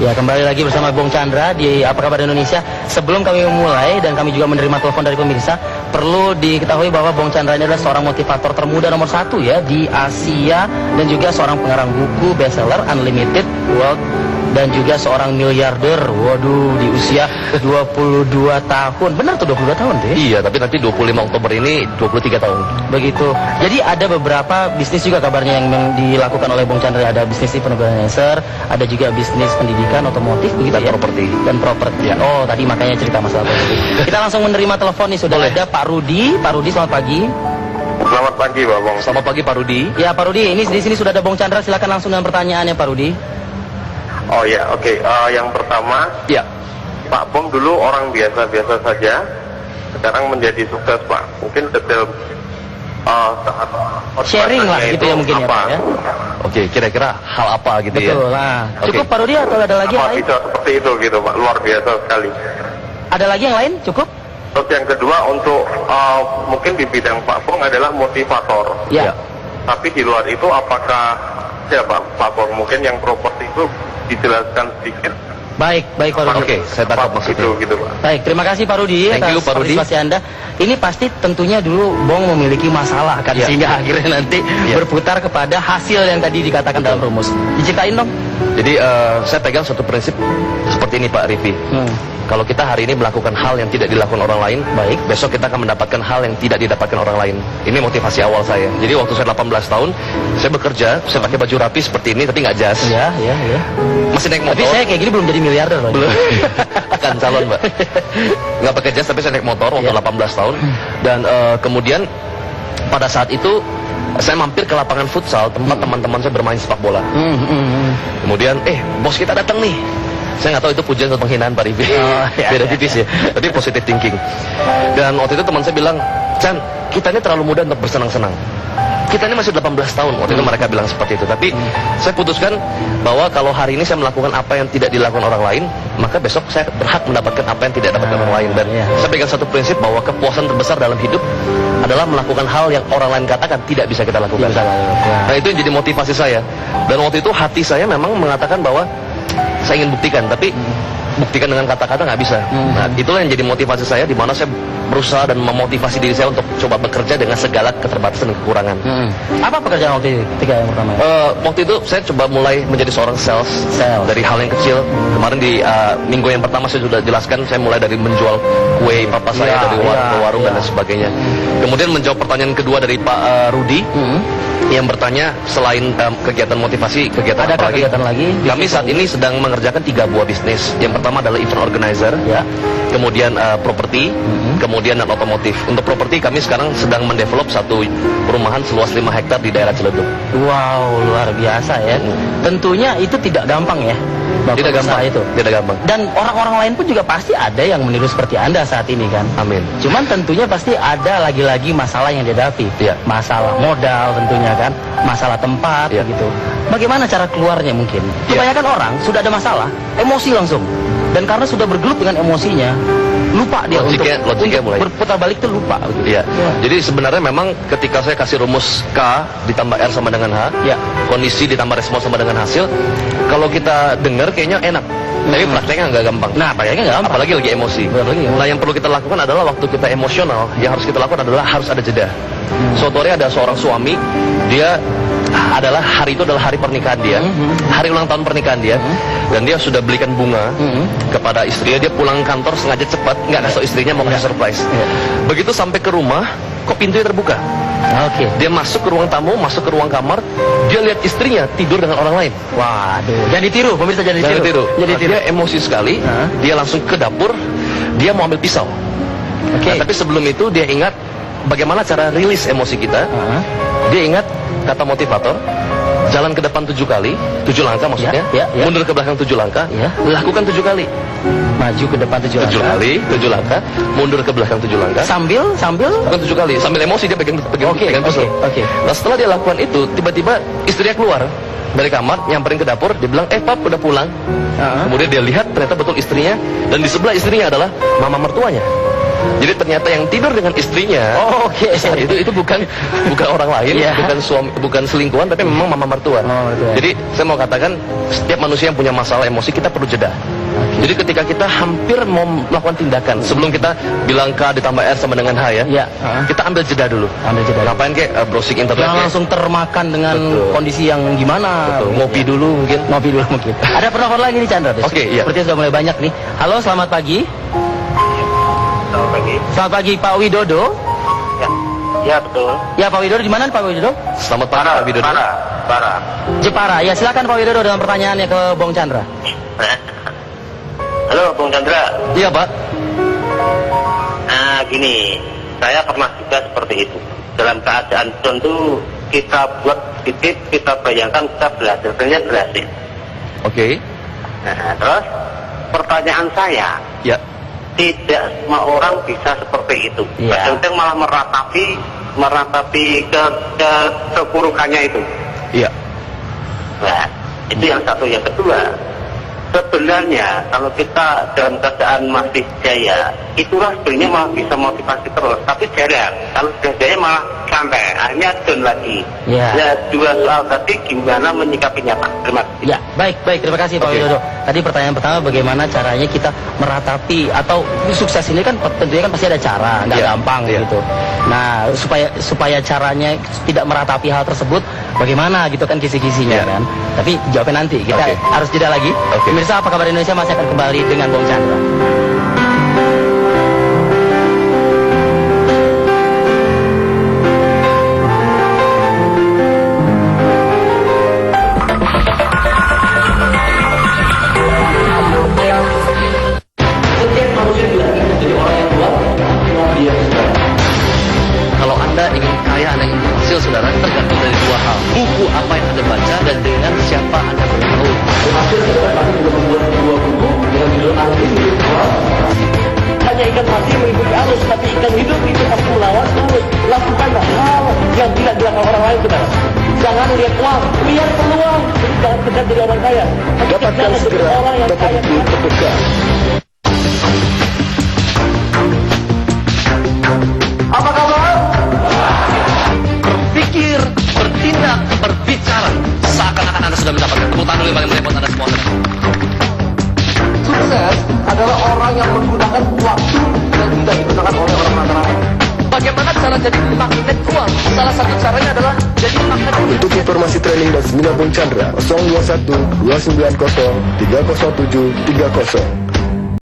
Ya, kembali lagi bersama Bung Chandra di Apa Kabar Indonesia. Sebelum kami memulai dan kami juga menerima telepon dari pemirsa, perlu diketahui bahwa Bung Chandra ini adalah seorang motivator termuda nomor 1 ya di Asia, dan juga seorang pengarang buku bestseller Unlimited World, dan juga seorang miliarder. Waduh, di usia 22 tahun. Benar tuh 22 tahun tuh ya? Iya, tapi nanti 25 Oktober ini 23 tahun. Begitu. Jadi ada beberapa bisnis juga kabarnya yang dilakukan oleh Bung Chandra. Ada bisnis influencer, ada juga bisnis pendidikan, otomotif, begitu Dan ya? properti. Dan properti. Ya. Oh, tadi makanya cerita masalah properti. Kita langsung menerima telepon nih, sudah ada Pak Rudi. Pak Rudi, selamat pagi. Selamat pagi, Pak Bong. Selamat pagi Pak Rudi. Ya, Pak Rudi, ini di sini sudah ada Bung Chandra. Silakan langsung dengan pertanyaannya, Pak Rudi. Oh ya, oke. Yang pertama, Ya. Pak Bong dulu orang biasa-biasa saja, sekarang menjadi sukses, Pak. Mungkin detail saat Sharing lah gitu ya mungkin ya, Pak ya. Oke, kira-kira hal apa gitu ya? Betul. Nah, Oke. cukup Pak Rudi atau ada lagi yang Apa lain? bisa seperti itu gitu, Pak? Luar biasa sekali. Ada lagi yang lain? Cukup? Terus yang kedua, untuk mungkin di bidang Pak Bong adalah motivator. Ya. Tapi di luar itu apakah siapa Pak Bong? Mungkin yang properti itu dijelaskan sedikit. Baik, baik Pak Rudi. Oke, saya tangkap maksudnya. Gitu, Pak. Baik, terima kasih Pak Rudi Thank you, atas Pak Rudi. partisipasi Anda. Ini pasti tentunya dulu Bong memiliki masalah kan, Ya. sehingga akhirnya nanti berputar kepada hasil yang tadi dikatakan dalam rumus. Diceritain dong. Jadi saya pegang satu prinsip seperti ini Pak Rivi. Kalau kita hari ini melakukan hal yang tidak dilakukan orang lain, Baik. besok kita akan mendapatkan hal yang tidak didapatkan orang lain. Ini motivasi awal saya. Jadi waktu saya 18 tahun, saya bekerja, saya pakai baju rapi seperti ini, tapi nggak jas. Ya, ya, ya. Masih naik motor. Tapi saya kayak gini belum jadi miliarder loh. Belum. Akan calon, Mbak. Nggak pakai jas, tapi saya naik motor waktu Ya. 18 tahun. Dan kemudian pada saat itu saya mampir ke lapangan futsal tempat teman-teman saya bermain sepak bola. Kemudian, bos kita datang nih. Saya nggak tahu itu pujian atau penghinaan Pak Rivi. Oh, ya, Beda ya. tipis ya. Tapi positive thinking. Dan waktu itu teman saya bilang, Chan, kita ini terlalu muda untuk bersenang-senang. Kita ini masih 18 tahun. Waktu itu mereka bilang seperti itu. Tapi saya putuskan bahwa kalau hari ini saya melakukan apa yang tidak dilakukan orang lain, maka besok saya berhak mendapatkan apa yang tidak dapatkan orang lain. Dan iya. saya pegang satu prinsip bahwa kepuasan terbesar dalam hidup adalah melakukan hal yang orang lain katakan tidak bisa kita lakukan. Tidak bisa lakukan. Nah, itu yang jadi motivasi saya. Dan waktu itu hati saya memang mengatakan bahwa saya ingin buktikan, tapi buktikan dengan kata-kata nggak bisa. Nah, itulah yang jadi motivasi saya, di mana saya berusaha dan memotivasi diri saya untuk coba bekerja dengan segala keterbatasan dan kekurangan. Apa pekerjaan waktu itu ketika yang pertama? Waktu itu saya coba mulai menjadi seorang sales. Dari hal yang kecil. Kemarin di minggu yang pertama saya sudah jelaskan, saya mulai dari menjual kue papa saya dari warung ke warung dan lain sebagainya. Kemudian menjawab pertanyaan kedua dari Pak Rudi yang bertanya, selain kegiatan motivasi, kegiatan Adakah apa lagi? kegiatan lagi? Kami saat ini sedang mengerjakan 3 buah bisnis. Yang pertama adalah event organizer, Ya. kemudian properti, kemudian dan otomotif. Untuk properti kami sekarang sedang mendevelop satu perumahan seluas 5 hektar di daerah Ciledug. Wow, luar biasa ya. Tentunya itu tidak gampang ya, Bapak Tidak usaha gampang, itu. tidak gampang. Dan orang-orang lain pun juga pasti ada yang meniru seperti Anda saat ini kan. Amin. Cuman tentunya pasti ada lagi-lagi masalah yang dihadapi. Iya. Masalah modal tentunya kan, masalah tempat Iya. gitu. Bagaimana cara keluarnya mungkin? Iya. Kebanyakan orang sudah ada masalah, emosi langsung. Dan karena sudah bergelut dengan emosinya, lupa dia Logiknya untuk mulai. berputar balik itu lupa. Gitu. Iya. Ya. Jadi sebenarnya memang ketika saya kasih rumus K ditambah R sama dengan H, Ya. kondisi ditambah respon sama dengan hasil, kalau kita dengar kayaknya enak. Tapi prakteknya nggak gampang. Nah, prakteknya nggak gampang. Apalagi lagi emosi. Apalagi emosi. Nah, yang perlu kita lakukan adalah waktu kita emosional, yang harus kita lakukan adalah harus ada jeda. Suatu hari ada seorang suami, dia adalah hari itu adalah hari pernikahan dia, hari ulang tahun pernikahan dia, dan dia sudah belikan bunga kepada istrinya. Dia pulang kantor sengaja cepat, nggak kasih tau istrinya, mau kasih surprise. Begitu sampai ke rumah, kok pintunya terbuka. Oke. Dia masuk ke ruang tamu, masuk ke ruang kamar, dia lihat istrinya tidur dengan orang lain. Waduh, jangan ditiru, pemirsa jangan ditiru. Jangan tiru. Jadi tiru. Dia emosi sekali, dia langsung ke dapur, dia mau ambil pisau. Oke. Nah, tapi sebelum itu dia ingat bagaimana cara rilis emosi kita. Dia ingat kata motivator, jalan ke depan 7 kali, 7 langkah maksudnya, Ya, ya, ya. mundur ke belakang 7 langkah, Ya. lakukan 7 kali. Maju ke depan 7 7 langkah. kali, 7 langkah, mundur ke belakang 7 langkah. Sambil Bukan 7 kali, sambil emosi dia pegang Oke, pisau. oke. Nah, setelah dia lakukan itu, tiba-tiba istrinya keluar dari kamar, nyamperin ke dapur, dia bilang, Pap, udah pulang. Kemudian dia lihat, ternyata betul istrinya, dan di sebelah istrinya adalah mama mertuanya. Jadi ternyata yang tidur dengan istrinya Oh, oke. saat itu bukan orang lain, Iya. bukan suami, bukan selingkuhan, tapi memang mama mertua. Mama mertua. Jadi saya mau katakan setiap manusia yang punya masalah emosi kita perlu jeda. Jadi ketika kita hampir mau melakukan tindakan, sebelum kita bilang K ditambah R sama dengan H ya, Iya. kita ambil jeda dulu. Ambil jeda. Ngapain kayak browsing internet? Jangan kayak- langsung termakan dengan Betul. kondisi yang gimana. Betul, ngopi dulu mungkin. Ngopi dulu mungkin. Ada penelpon lagi nih Chandra. Oke, iya. Sepertinya sudah mulai banyak nih. Halo, selamat pagi. Selamat pagi. Selamat pagi Pak Widodo. Ya betul. Ya Pak Widodo di mana nih, Pak Widodo? Selamat pagi Pak Widodo. Para. Jepara. Ya silakan Pak Widodo dengan pertanyaannya ke Bung Chandra. Halo, Bung Chandra. Iya Pak. Nah, gini, saya pernah juga seperti itu. Dalam keadaan tentu kita buat titip, kita bayangkan kita berhasil, ternyata berhasil. Oke. Nah, terus pertanyaan saya, Ya. tidak semua orang bisa seperti itu. Iya. Kadang-kadang malah meratapi keburukannya itu. Iya. Nah, itu yang satu. Yang kedua, sebenarnya kalau kita dalam keadaan masih jaya, itulah sebenarnya malah bisa motivasi terus. Tapi jarang. Kalau sudah jaya malah santai, akhirnya down lagi. Iya. Ya, dua soal tadi gimana menyikapinya Pak? Terima kasih. Ya, baik. Terima kasih Pak Oke. Widodo. Tadi pertanyaan pertama bagaimana caranya kita meratapi atau sukses ini kan tentunya kan pasti ada cara, nggak Iya, gampang iya. gitu. Nah, supaya caranya tidak meratapi hal tersebut, bagaimana gitu kan kisi-kisinya Iya. kan. Tapi jawabnya nanti. Kita Oke. harus jeda lagi. Oke. Pemirsa, apa kabar Indonesia masih akan kembali dengan Bung Chandra. Setiap manusia juga ingin menjadi orang yang kuat, dia Kalau Anda ingin kaya, Anda ingin berhasil, saudara, tergantung dari dua hal. Buku apa yang Anda baca dan dengan siapa Anda bergaul. Hanya ikan mati mengikuti arus, tapi ikan hidup itu harus melawan arus. Lakukanlah hal yang tidak dilakukan orang lain, saudara. Jangan lihat uang, lihat peluang. Jadi jangan kejar jadi orang kaya. Dapatkan segera orang yang kaya terdekat. Apa kabar? Berpikir, bertindak, berbicara. Seakan-akan Anda sudah mendapatkan tepuk tangan yang paling merepot Anda semua. Sukses adalah orang yang menggunakan waktu yang tidak digunakan oleh orang rata-rata. Bagaimana cara jadi magnet uang? Salah satu caranya adalah jadi magnet uang. Untuk informasi training dan seminar Bung Chandra 021 290 307 30.